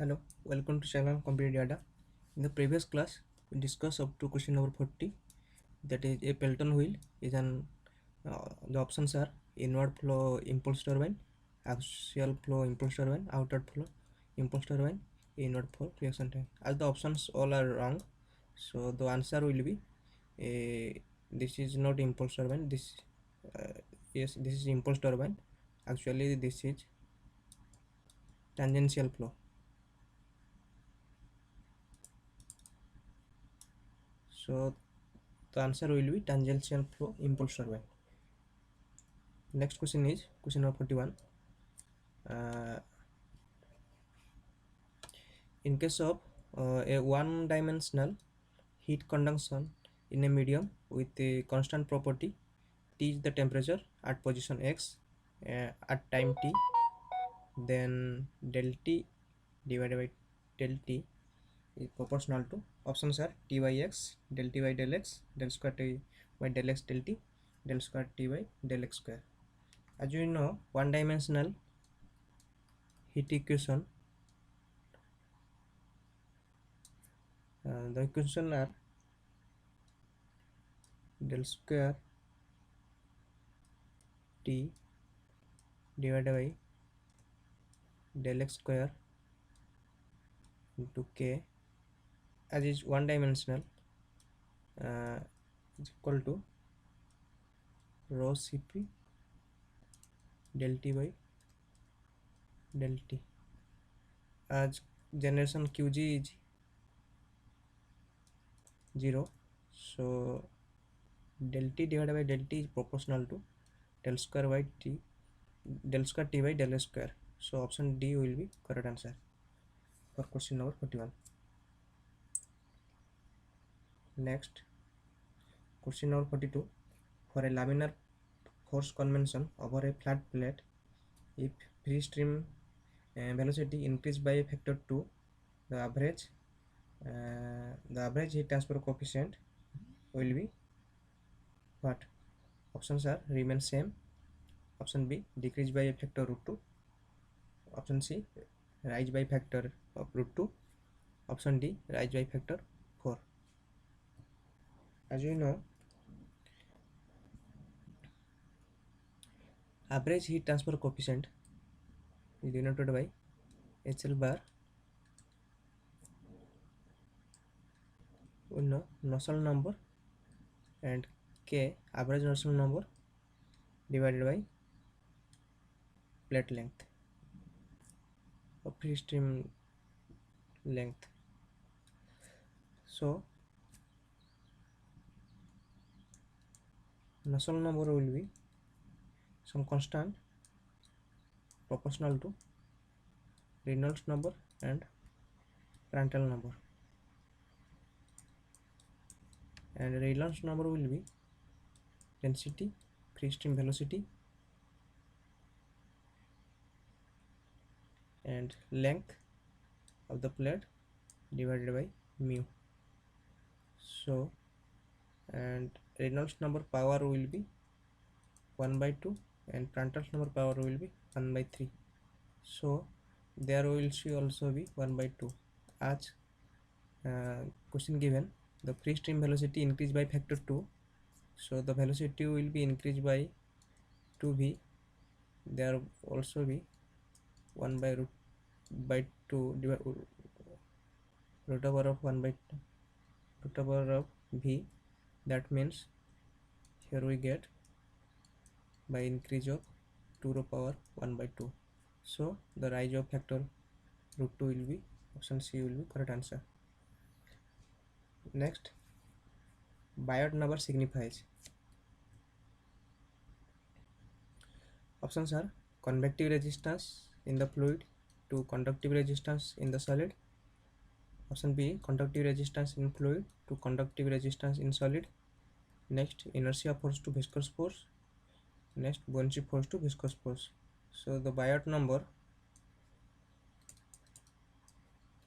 Hello, welcome to channel Computer Data. In the previous class, we discussed up to question number 40. That is, a Pelton wheel is an the options are inward flow impulse turbine, axial flow impulse turbine, outward flow impulse turbine, inward flow reaction time. As the options all are wrong, so the answer will be this is not impulse turbine. Yes, this is impulse turbine. Actually, this is tangential flow. So the answer will be tangential flow impulse turbine. Next question is question number 41. In case of a one-dimensional heat conduction in a medium with a constant property, T is the temperature at position X at time T, then del T divided by del T is proportional to, options are T by X, del T by del X, del square T by del X del T, del square T by del X square. As you know, one-dimensional heat equation, the equation are del square T divided by del X square into K, as is one dimensional, is equal to rho Cp del T by del T. As generation Qg is 0, so del T divided by del T is proportional to del square by T, del square T by del S square. So option D will be correct answer for question number 41. Next, question number 42. For a laminar force convention over a flat plate, if free stream velocity increased by a factor 2, the average heat transfer coefficient will be what? Options are remain same, option B decrease by a factor √2, option C rise by factor of √2, option D rise by factor 4. As you know, average heat transfer coefficient is denoted by HL bar, we know Nusselt number, and K average Nusselt number divided by plate length or free stream length. So Nusselt number will be some constant proportional to Reynolds number and Prandtl number, and Reynolds number will be density, free stream velocity, and length of the plate divided by mu. So, and Reynolds number power will be 1 by 2 and Prandtl number power will be 1 by 3. So there will also be 1 by 2. As question given, the free stream velocity increased by factor 2, so the velocity will be increased by 2v. There also be 1 by √2 root over of 1 by root over of v. That means here we get by increase of 2 to the power 1 by 2. So the rise of factor √2 will be, option C will be correct answer. Next, Biot number signifies. Options are convective resistance in the fluid to conductive resistance in the solid. Option B, conductive resistance in fluid to conductive resistance in solid. Next, inertia force to viscous force. Next, buoyancy force to viscous force. So the Biot number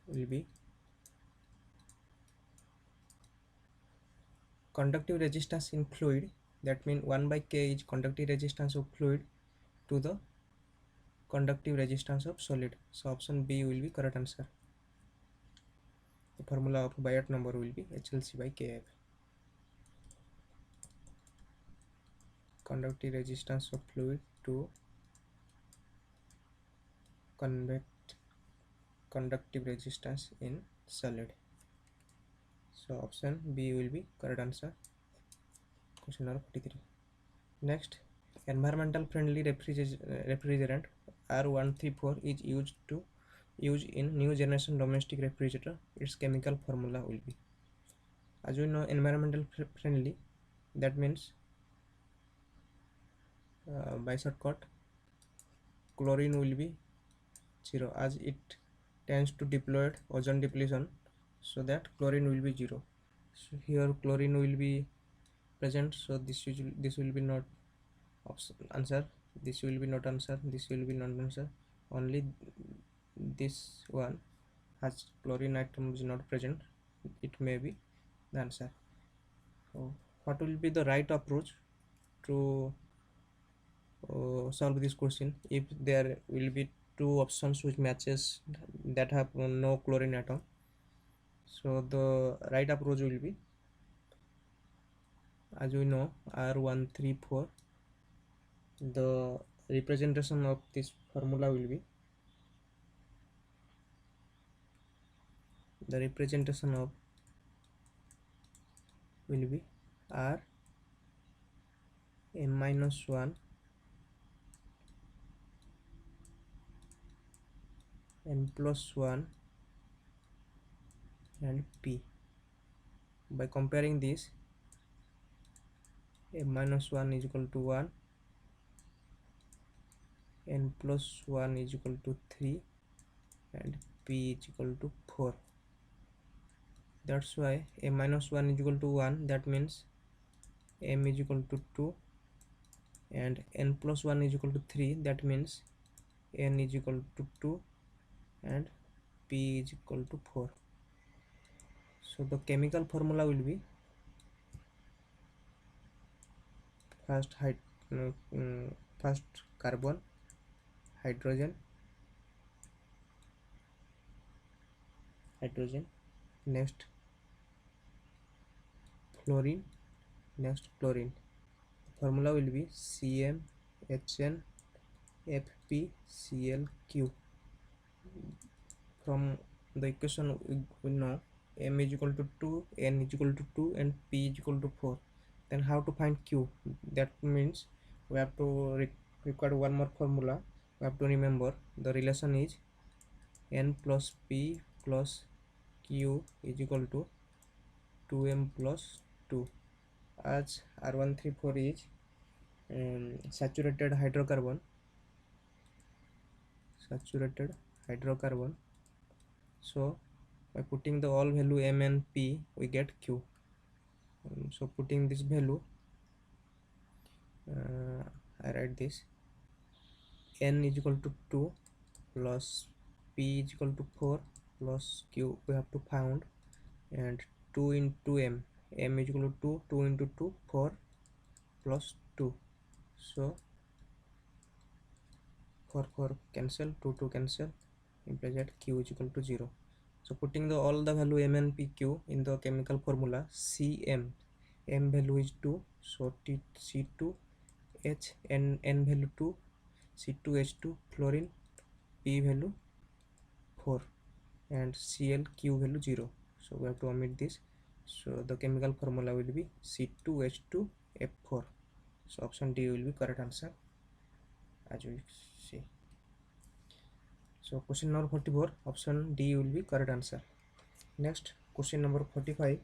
will be conductive resistance in fluid, that means 1 by K is conductive resistance of fluid to the conductive resistance of solid. So option B will be correct answer. the formula of Biot number will be HLC by KF. Conductive resistance of fluid to conductive resistance in solid. So option B will be correct answer. Question number 43. Next, environmental friendly refrigerant R134 is used in new generation domestic refrigerator. Its chemical formula will be, as we know, environmental friendly, that means by shortcut chlorine will be 0, as it tends to deploy ozone depletion, so that chlorine will be 0. So here chlorine will be present, so this will be not answer, this will be not answer, this will be not answer, only this one has chlorine atom is not present, it may be the answer. So what will be the right approach to solve this question if there will be two options which matches that have no chlorine atom? So the right approach will be, as we know, R134, the representation of this formula will be, R m-1 n+1 and p. By comparing this, m-1 is equal to 1, n+1 is equal to 3, and p is equal to 4. That's why m-1 is equal to 1, that means m is equal to 2, and n+1 is equal to 3, that means n is equal to 2, and p is equal to 4. So the chemical formula will be, first carbon, hydrogen, next fluorine, next chlorine. Formula will be CmHnFpClQ. From the equation we know m is equal to 2, n is equal to 2, and p is equal to 4. Then how to find q? That means we have to require one more formula. We have to remember the relation is n plus p plus q is equal to 2m plus 2. As R134 is saturated hydrocarbon, so by putting the all value m and p, we get q. So putting this value, I write this, n is equal to 2 plus p is equal to 4 plus q we have to found, and 2 into m is equal to 2, 2 into 2, 4 plus 2, so 4 cancel, 2 cancel, implies that q is equal to 0. So putting the all the value m and p, q in the chemical formula, Cm, m value is 2, so C2H, n value 2, C2H2, fluorine, p value 4, and Cl, q value 0. So we have to omit this. So the chemical formula will be C2H2F4. So option D will be correct answer, as we see. So question number 44, option D will be correct answer. Next, question number 45.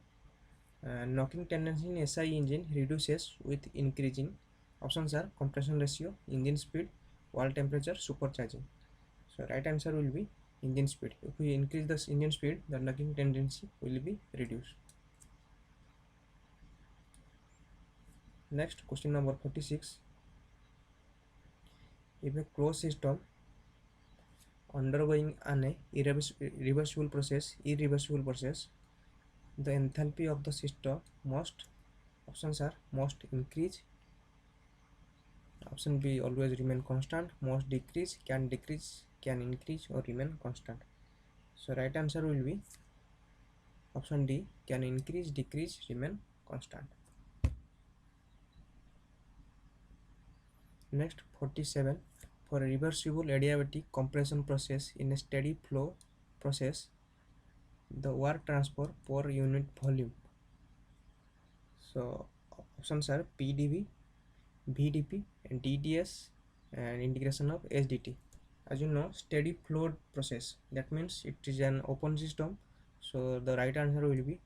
Knocking tendency in SI engine reduces with increasing. Options are compression ratio, engine speed, wall temperature, supercharging. So right answer will be engine speed. If we increase the engine speed, the knocking tendency will be reduced. Next, question number 46. If a closed system undergoing an irreversible process, the enthalpy of the system must, options are, must increase, option B always remain constant, must decrease, can increase, or remain constant. So right answer will be Option D, can increase, decrease, remain constant. Next, 47. For a reversible adiabatic compression process in a steady flow process, the work transfer per unit volume. So options are PdV, VdP, and DDS, and integration of SDT. As you know, steady flow process, that means it is an open system, so the right answer will be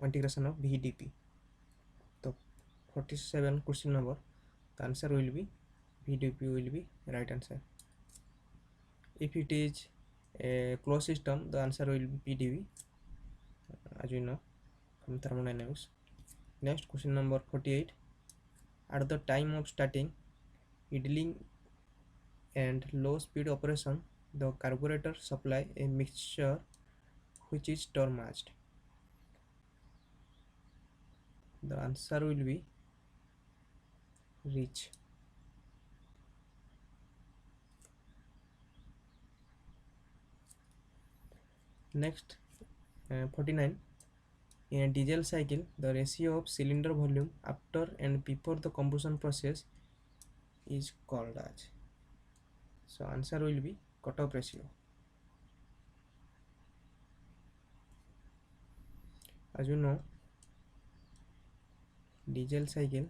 integration of VdP. So 47 question number, the answer will be VdP will be right answer. If it is a closed system, the answer will be PdV, as you know from thermodynamics. Next, question number 48. At the time of starting idling and low speed operation, the carburetor supply a mixture which is torque matched. The answer will be rich. Next, 49. In a diesel cycle, the ratio of cylinder volume after and before the combustion process is called as. So answer will be cutoff ratio. As you know, diesel cycle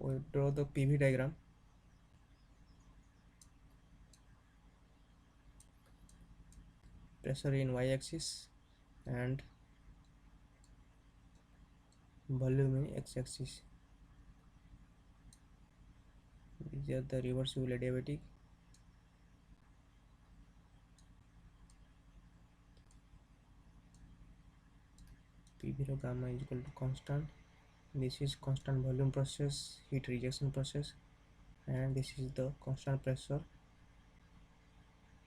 we draw the PV diagram. Pressure in y-axis and volume in x-axis. These are the reversible adiabatic. PV gamma is equal to constant. This is constant volume process, heat rejection process, and this is the constant pressure,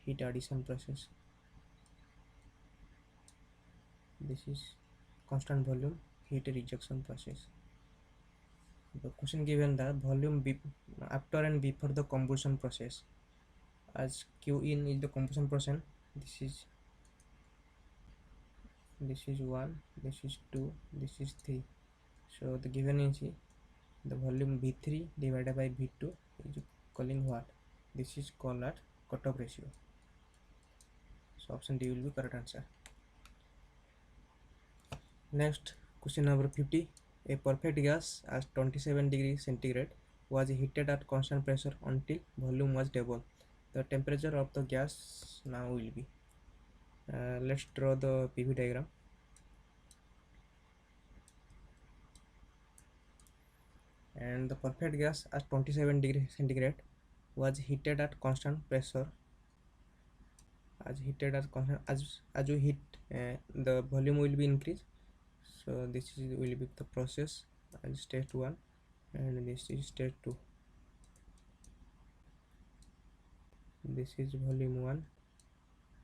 heat addition process. This is constant volume, heat rejection process. The question given the volume after and before the combustion process, as Q in is the combustion process. This is 1, this is 2, this is 3. So the given is the volume V3 divided by V2 is calling what? This is called at cutoff ratio. So option D will be correct answer. Next, question number 50. A perfect gas at 27 degrees centigrade was heated at constant pressure until volume was double. The temperature of the gas now will be. Let's draw the PV diagram. And the perfect gas at 27 degrees centigrade was heated at constant pressure. As you heat, the volume will be increased. So this will be the process as stage 1, and this is stage 2. This is volume 1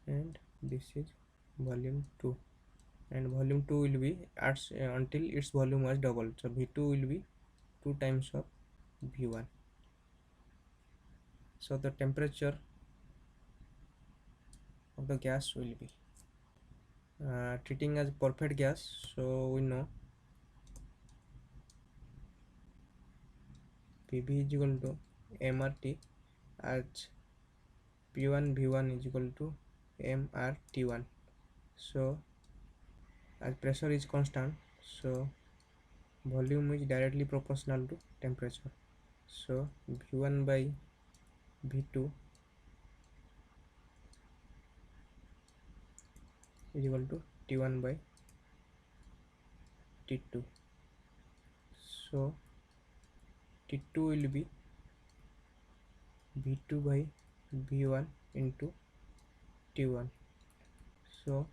and this is volume 2, and volume 2 will be until its volume was doubled. So V2 will be 2 times of V1. So the temperature of the gas will be treating as perfect gas. So we know PV is equal to MRT, as P1 V1 is equal to MRT1. So as pressure is constant, so volume is directly proportional to temperature. So V1 by V2 is equal to T1 by T2. So T2 will be V2 by V1 into T1. So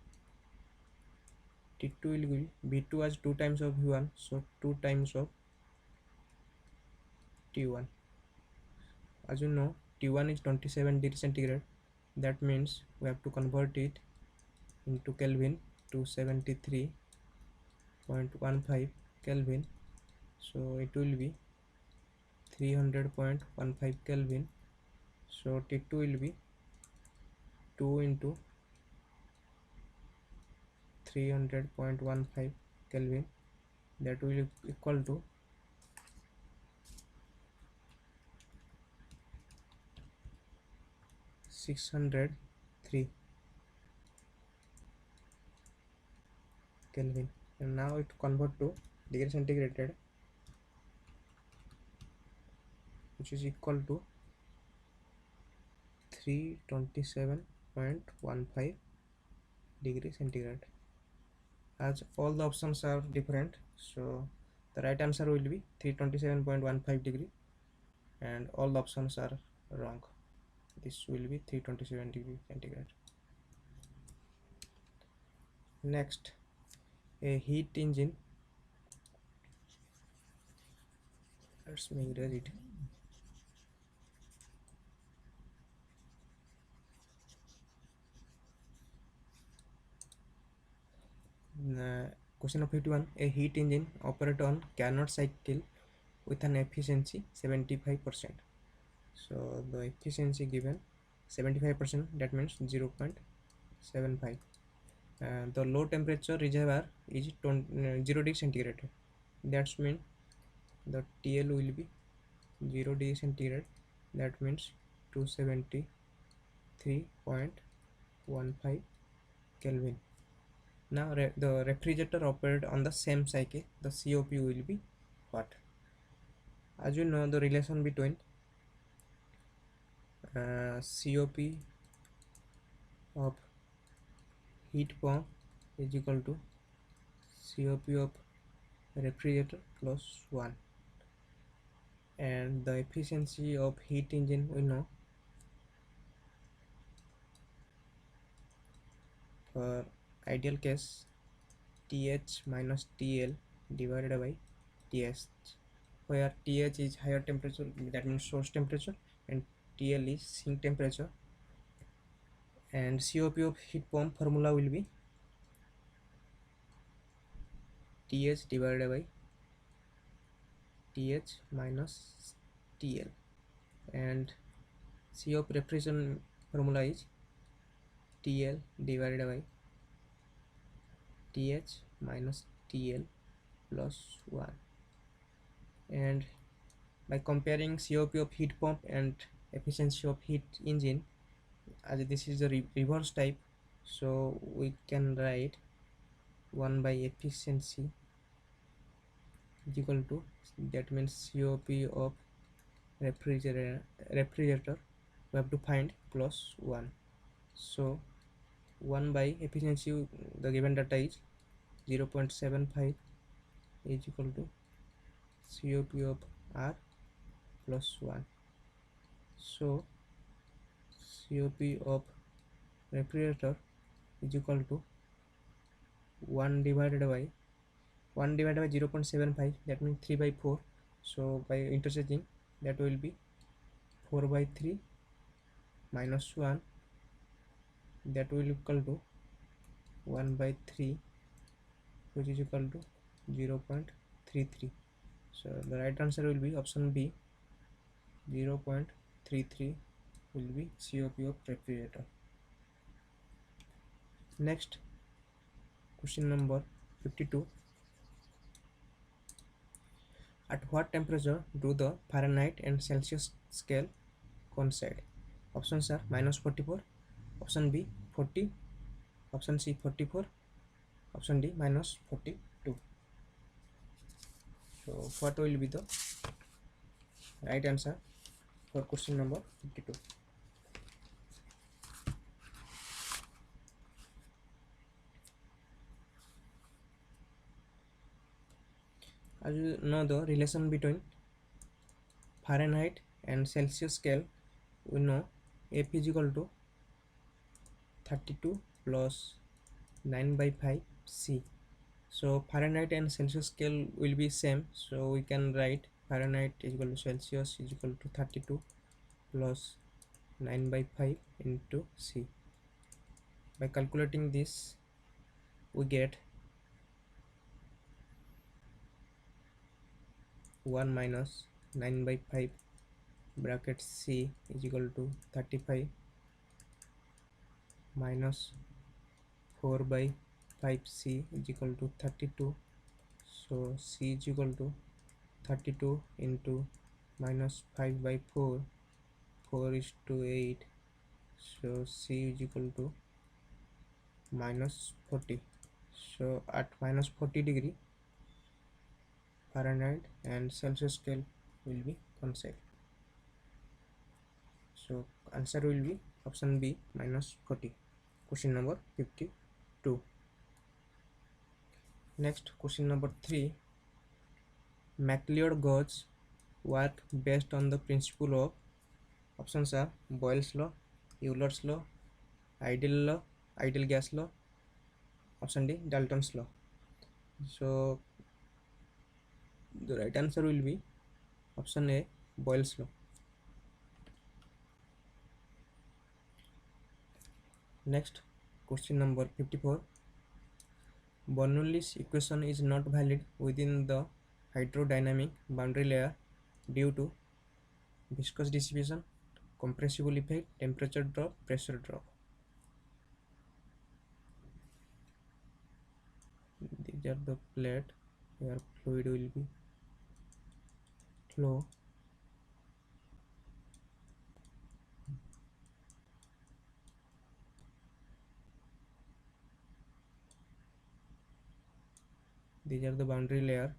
T2 will be V2 as 2 times of V1, so 2 times of T1. As you know, T1 is 27 degrees centigrade. That means we have to convert it into Kelvin to 73.15 Kelvin. So it will be 300.15 Kelvin. So T2 will be 2 into 300.15 Kelvin, that will equal to 603 Kelvin. And now it convert to degree centigrade, which is equal to 327.15 degree centigrade. As all the options are different, so the right answer will be 327.15 degree, and all the options are wrong. This will be 327 degree centigrade. Next, a heat engine. Let's erase it. Question of 51. A heat engine operates on Carnot cycle with an efficiency 75%. So the efficiency given 75%, that means 0.75. The low temperature reservoir is 0 degree centigrade. That means the TL will be 0 degree centigrade. That means 273.15 Kelvin. Now the refrigerator operated on the same cycle. The COP will be what? As you know, the relation between COP of heat pump is equal to COP of refrigerator plus 1, and the efficiency of heat engine we know. For ideal case, TH minus TL divided by TH, where TH is higher temperature, that means source temperature, and TL is sink temperature. And COP of heat pump formula will be TH divided by TH minus TL, and C of refrigeration formula is TL divided by TH minus TL plus 1. And by comparing COP of heat pump and efficiency of heat engine, as this is a reverse type, so we can write 1 by efficiency is equal to, that means COP of refrigerator we have to find plus 1. So 1 by efficiency, the given data is 0.75 is equal to COP of R plus 1. So COP of refrigerator is equal to 1 divided by 0.75, that means 3 by 4. So by interchanging, that will be 4 by 3 minus 1, that will equal to 1 by 3, which is equal to 0.33. So the right answer will be option B, 0.33 will be COP of refrigerator. Next, question number 52. At what temperature do the Fahrenheit and Celsius scale coincide? Options are minus 44, option B 40, option C 44, option D minus 42. So what will be the right answer for question number 52? As you know, the relation between Fahrenheit and Celsius scale, we know F is equal to 32 plus 9 by 5 C. So Fahrenheit and Celsius scale will be same, so we can write Fahrenheit is equal to Celsius is equal to 32 plus 9 by 5 into C. By calculating this, we get 1 minus 9 by 5 bracket C is equal to 35 minus 4 by 5C is equal to 32. So C is equal to 32 into minus 5 by 4, 4 is to 8, so C is equal to minus 40. So at minus 40 degree Fahrenheit and Celsius scale will be conceived. So answer will be option B, minus 40. Question number 52. Next, question number 3. MacLeod gauge work based on the principle of, options are Boyle's law, Euler's law, ideal gas law, option D, Dalton's law. So the right answer will be option A, Boyle's law. Next, question number 54. Bernoulli's equation is not valid within the hydrodynamic boundary layer due to viscous dissipation, compressible effect, temperature drop, pressure drop. These are the plate where fluid will be flow. These are the boundary layer.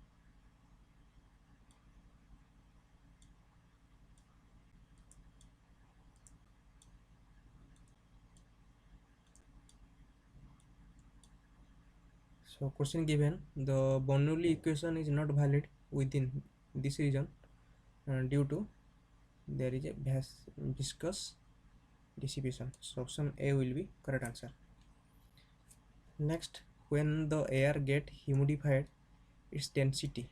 So question given, the Bernoulli equation is not valid within this region due to there is a viscous dissipation. So option A will be correct answer. Next, when the air get humidified, its density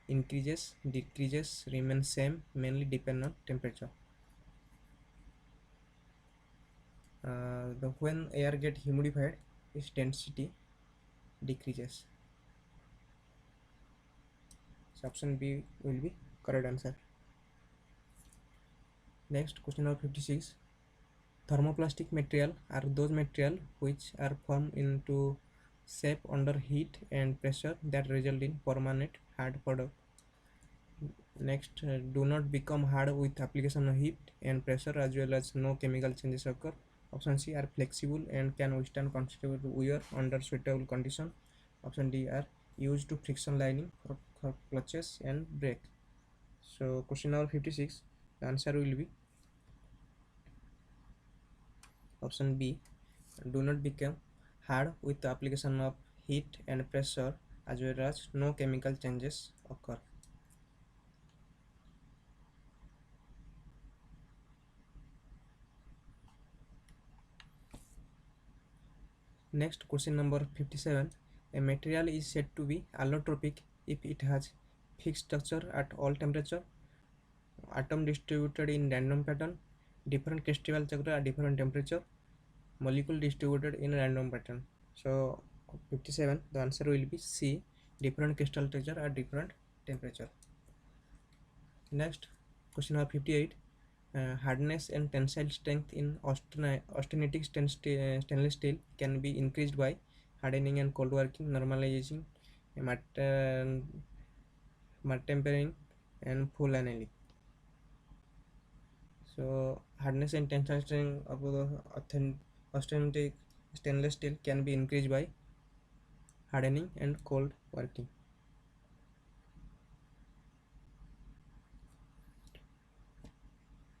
increases, decreases, remains same, mainly depend on temperature. When air get humidified, its density decreases. So option B will be correct answer. Next, question number 56. Thermoplastic material are those material which are formed into shape under heat and pressure that result in permanent hard product. Next, do not become hard with application of heat and pressure, as well as no chemical changes occur. Option C are flexible and can withstand considerable wear under suitable condition. Option D are used to friction lining for clutches and brake. So question number 56, the answer will be option B, do not become hard with the application of heat and pressure, as well as no chemical changes occur. Next, question number 57. A material is said to be allotropic if it has fixed structure at all temperature, atom distributed in random pattern, different crystal chakra at different temperature, molecule distributed in random pattern. So 57, the answer will be C, different crystal structure at different temperature. Next, question number 58. Hardness and tensile strength in austenitic stainless steel can be increased by hardening and cold working, normalizing, tempering, and full annealing. So hardness and tensile strength of the austenitic stainless steel can be increased by hardening and cold working.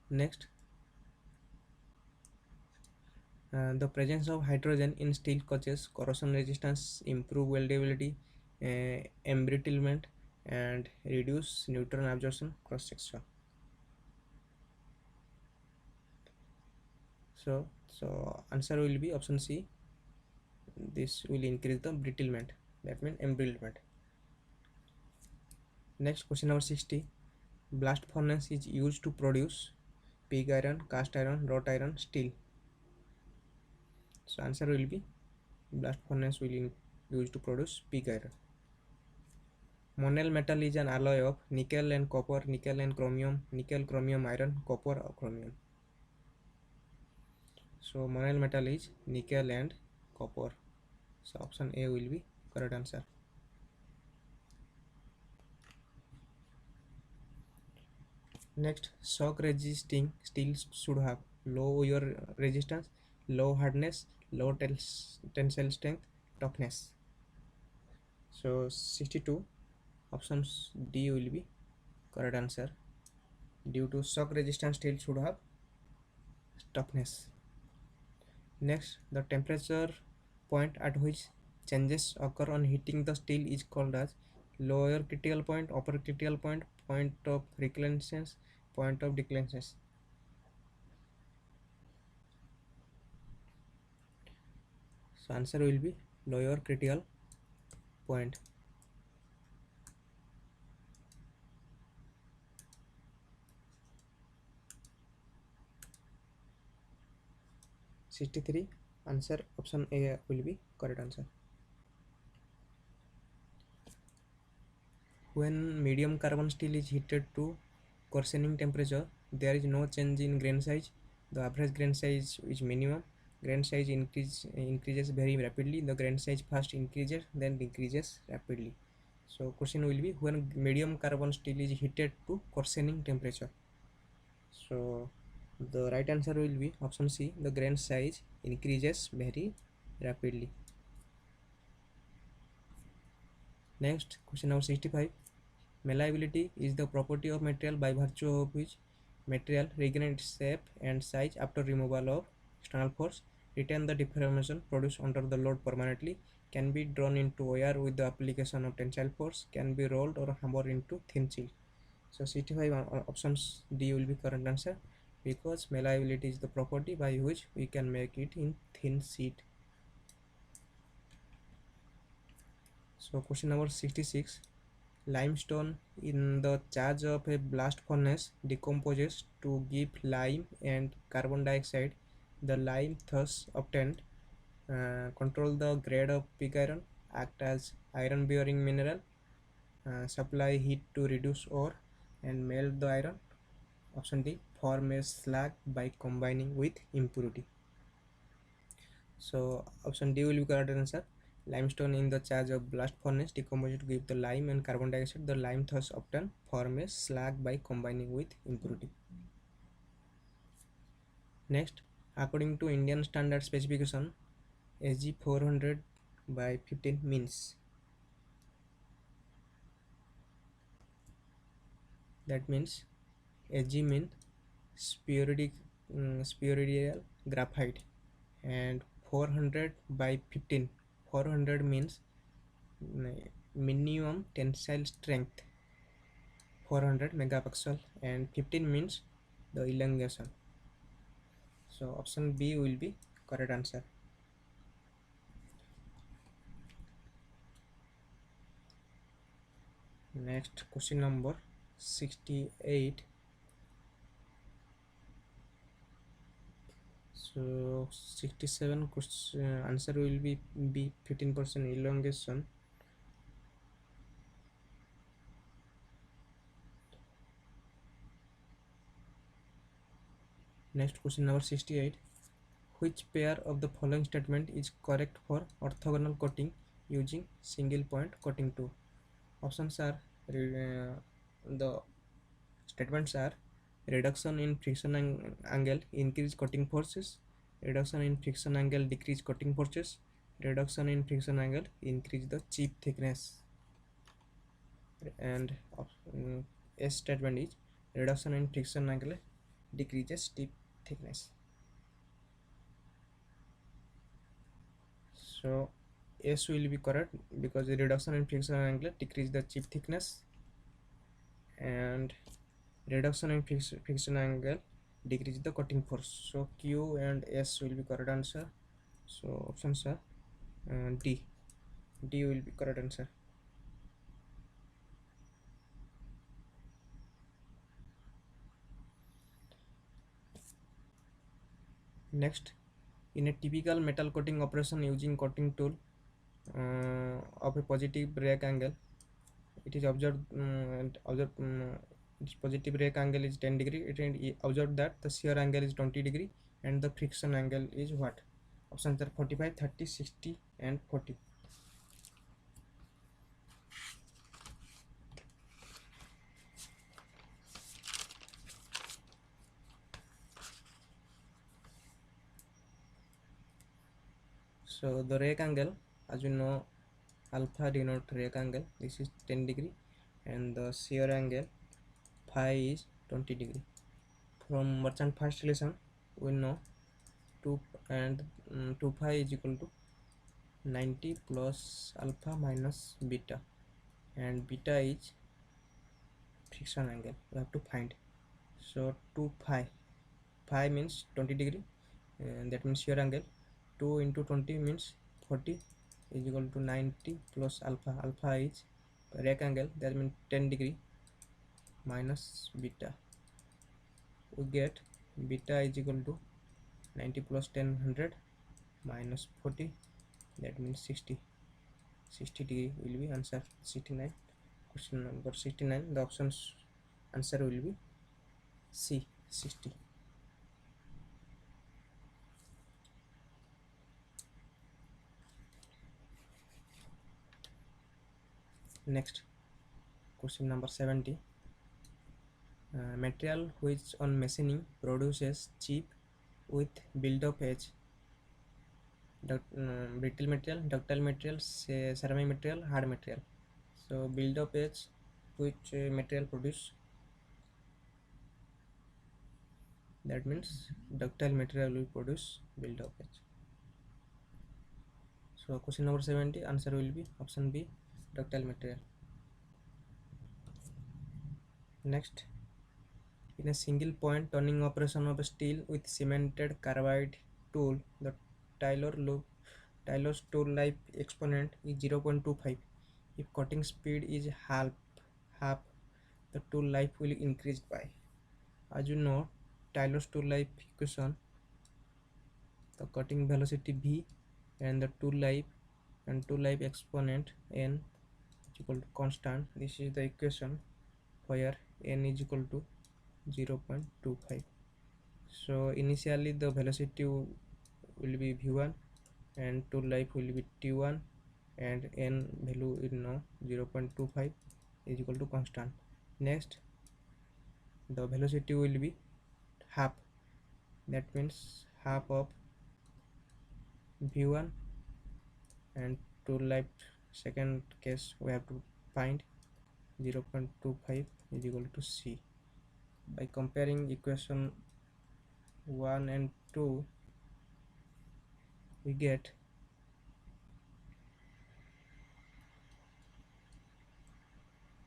Next, the presence of hydrogen in steel causes corrosion resistance, improve weldability, embrittlement, and reduce neutron absorption cross section. So answer will be option C. This will increase the brittlement, that means embrittlement. Next, question number 60. Blast furnace is used to produce pig iron, cast iron, wrought iron, steel. So answer will be blast furnace will use to produce pig iron. Monel metal is an alloy of nickel and copper, nickel and chromium, nickel, chromium, iron, copper, chromium. So monel metal is nickel and copper. So option A will be correct answer. Next, shock resisting steel should have low wear resistance, low hardness, low tensile strength, toughness. So 62, options D will be correct answer. Due to shock resistance steel should have toughness. Next, the temperature point at which changes occur on heating the steel is called as lower critical point, upper critical point, point of recalcitrance, point of decalcitrance. So answer will be lower critical point. #63 answer option A will be correct answer. When medium carbon steel is heated to coarsening temperature, there is no change in grain size. The average grain size is minimum. Grain size increases very rapidly. The grain size first increases, then decreases rapidly. So question will be when medium carbon steel is heated to coarsening temperature. So the right answer will be option C. The grain size increases very rapidly. Next, question number 65. Malleability is the property of material by virtue of which material regains its shape and size after removal of external force, retain the deformation produced under the load permanently, can be drawn into wire with the application of tensile force, can be rolled or hammered into thin sheet. So 65 options D will be correct answer, because malleability is the property by which we can make it in thin sheet. So question number 66. Limestone in the charge of a blast furnace decomposes to give lime and carbon dioxide. The lime thus obtained control the grade of pig iron, act as iron bearing mineral, supply heat to reduce ore and melt the iron. Option D, form a slag by combining with impurity. So option D will be correct answer. Limestone in the charge of blast furnace decomposes to give the lime and carbon dioxide. The lime thus obtained form a slag by combining with impurity. Next, according to Indian standard specification, SG 400 by 15 means. That means SG means spheroidal graphite, and 400 by 15. 400 means minimum tensile strength 400 megapixel, and 15 means the elongation. So option B will be correct answer. Next, question number 68. So 67 answer will be B, 15% elongation. Next, question number 68. Which pair of the following statement is correct for orthogonal coating using single point coating tool? Options are the statements are reduction in friction angle increase coating forces, reduction in friction angle decrease coating forces, reduction in friction angle increase the chip thickness, and S statement is reduction in friction angle decreases chip thickness. So S will be correct because the reduction in friction angle decrease the chip thickness, and reduction in friction angle decrease the coating force. So Q and S will be correct answer. So options are D. D will be correct answer. Next, in a typical metal coating operation using coating tool of a positive break angle, it is observed its positive rake angle is 10 degree. It observed that the shear angle is 20 degree and the friction angle is what? Options are 45, 30, 60 and 40. So the rake angle, as you know, alpha denotes rake angle. This is 10 degree and the shear angle phi is 20 degree. From merchant first relation we know 2 and 2 phi is equal to 90 plus alpha minus beta, and beta is friction angle we have to find. So 2 phi means 20 degree, and that means shear angle. 2 into 20 means 40 is equal to 90 plus alpha is rake angle, that means 10 degree minus beta. We get beta is equal to 90 plus 10 100 minus 40, that means 60 degree will be answer 69. Question number 69, the options answer will be C, 60. Next, question number 70. Material which on machining produces chip with build-up edge. Brittle material, ductile material, ceramic material, hard material. So build-up edge, which material produce? That means ductile material will produce build-up edge. So question number 70, answer will be option B, ductile material. Next, in a single point turning operation of steel with cemented carbide tool, the Taylor's tool life exponent is 0.25. If cutting speed is half, the tool life will increase by. As you know, Taylor's tool life equation, the cutting velocity v and the tool life exponent n is equal to constant. This is the equation where n is equal to 0.25. So initially the velocity will be v1 and tool life will be t1, and n value is now 0.25 is equal to constant. Next, the velocity will be half, that means half of v1 and tool life second case we have to find 0.25 is equal to c. By comparing equation 1 and 2, we get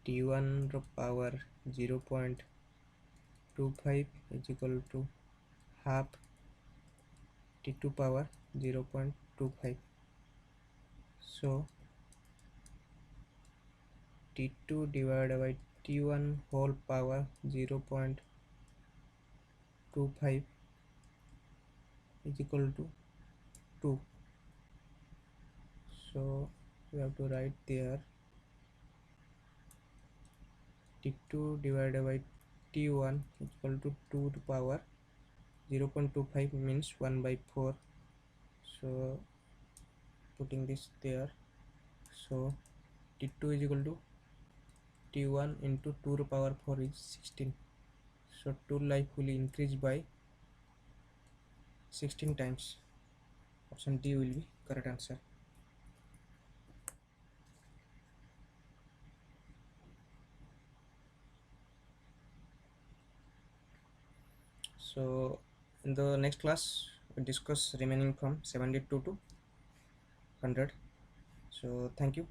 t1 power 0.25 is equal to half t2 power 0.25. So t2 divided by t1 whole power 0.25 is equal to 2. So we have to write there t2 divided by t1 is equal to 2 to power 0.25 means 1 by 4. So putting this there, so t2 is equal to t1 into 2 to power 4 is 16. So tool life will increase by 16 times. Option D will be correct answer. So in the next class we discuss remaining from 72 to 100. So thank you.